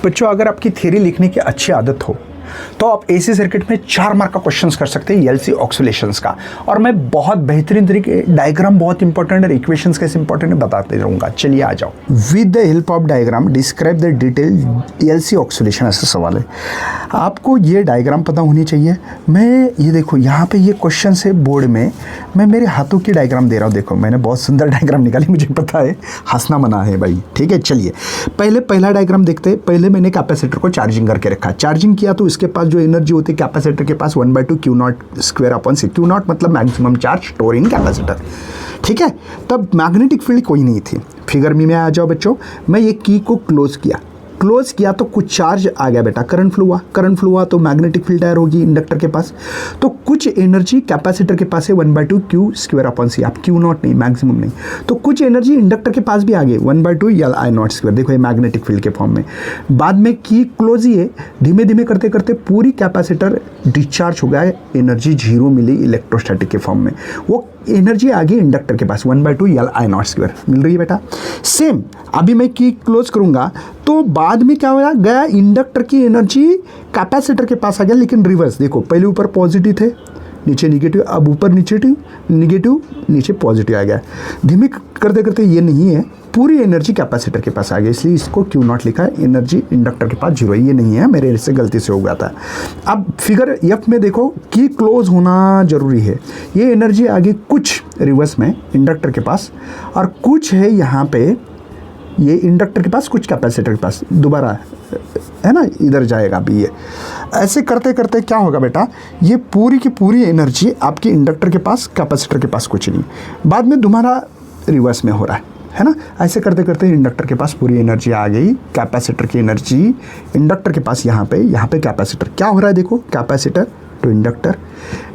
बच्चों, अगर आपकी थ्योरी लिखने की अच्छी आदत हो तो आप एसी सर्किट में 4 मार्क का क्वेश्चंस कर सकते हैं एलसी ऑक्सीलेशंस का। और मैं बहुत बेहतरीन तरीके, डायग्राम बहुत इंपॉर्टेंट है, इक्वेशंस कैसे इंपॉर्टेंट है बताते रहूंगा। चलिए आ जाओ। With the help of diagram describe the detail LC oscillation, ऐसा सवाल है। आपको ये डायग्राम पता होनी चाहिए। मैं ये देखो यहाँ पे ये क्वेश्चन है बोर्ड में, मैं मेरे हाथों की डायग्राम दे रहा हूँ। देखो मैंने बहुत सुंदर डायग्राम निकाली, मुझे पता है, हंसना मना है भाई, ठीक है। चलिए पहला डायग्राम देखते हैं। पहले मैंने कैपेसिटर को चार्जिंग करके रखा, चार्जिंग किया तो इसके पास जो एनर्जी होती है कैपेसिटर के पास 1/2 Q naught square upon C. Q naught मतलब maximum charge store in capacitor, ठीक है। तब मैग्नेटिक फील्ड कोई नहीं थी। फिगर में आ जाओ बच्चों। मैं ये की को क्लोज किया तो कुछ चार्ज आ गया बेटा, करंट फ्लो हुआ तो मैग्नेटिक फील्ड तैयार होगी इंडक्टर के पास। तो कुछ एनर्जी कैपेसिटर के पास है 1/2 क्यू स्क्वायर अपॉन सी। आप क्यू नॉट नहीं, मैक्सिमम नहीं, तो कुछ एनर्जी इंडक्टर के पास भी आ गई 1/2 एल आई नॉट स्क्वायर। देखो ये मैग्नेटिक फील्ड के फॉर्म में। बाद में की क्लोज ही है, धीमे धीमे करते करते पूरी कैपेसिटर डिस्चार्ज हो गया, एनर्जी 0 मिली इलेक्ट्रोस्टैटिक के फॉर्म में। वो एनर्जी आ गई इंडक्टर के पास 1/2 एल आई नॉट स्क्वायर मिल रही है बेटा। सेम अभी मैं की क्लोज करूंगा तो बाद में क्या हो गया, इंडक्टर की एनर्जी कैपेसिटर के पास आ गया, लेकिन रिवर्स। देखो पहले ऊपर पॉजिटिव थे, नीचे निगेटिव, अब ऊपर निगेटिव नीचे पॉजिटिव आ गया। धीमे करते करते ये नहीं है, पूरी एनर्जी कैपेसिटर के पास आ गई, इसलिए इसको क्यू नॉट लिखा है। एनर्जी इंडक्टर के पास 0 है, ये नहीं है, मेरे से गलती से हो गया था। अब फिगर एफ में देखो की क्लोज होना जरूरी है। ये एनर्जी आ गई कुछ रिवर्स में इंडक्टर के पास, और कुछ है यहाँ पे ये इंडक्टर के पास, कुछ कैपेसिटर के पास, दोबारा है ना, इधर जाएगा अभी। ये ऐसे करते करते क्या होगा बेटा, ये पूरी की पूरी एनर्जी आपकी इंडक्टर के पास, कैपेसिटर के पास कुछ नहीं, बाद में दोबारा रिवर्स में हो रहा है ना। ऐसे करते करते इंडक्टर के पास पूरी एनर्जी आ गई, कैपेसिटर की एनर्जी इंडक्टर के पास, यहाँ पे कैपेसिटर क्या हो रहा है देखो, capacitor to inductor,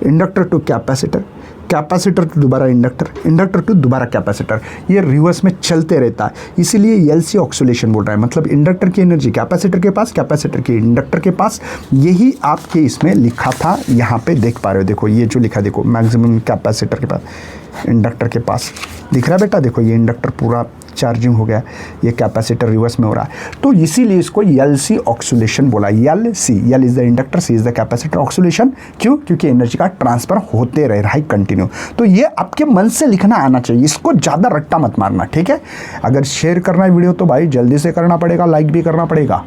inductor to capacitor, capacitor to दोबारा इंडक्टर, इंडक्टर टू दोबारा कैपेसिटर, ये रिवर्स में चलते रहता है। इसीलिए एलसी ऑक्सीलेशन बोल रहा है, मतलब इंडक्टर की एनर्जी कैपेसिटर के पास, कैपेसिटर की इंडक्टर के पास। यही आपके इसमें लिखा था, यहाँ पे देख पा रहे हो, देखो ये जो लिखा देखो, मैक्सिमम कैपेसिटर के पास, इंडक्टर के पास दिख रहा है बेटा। देखो ये इंडक्टर पूरा चार्जिंग हो गया, ये कैपेसिटर रिवर्स में हो रहा है, तो इसीलिए इसको एलसी ऑक्सीलेशन बोला। L is the inductor, C is the capacitor. Oscillation क्यों? क्योंकि एनर्जी का ट्रांसफर होते रह रहा है कंटिन्यू। तो ये आपके मन से लिखना आना चाहिए, इसको ज़्यादा रट्टा मत मारना, ठीक है। अगर शेयर करना है वीडियो तो भाई जल्दी से करना पड़ेगा, लाइक भी करना पड़ेगा।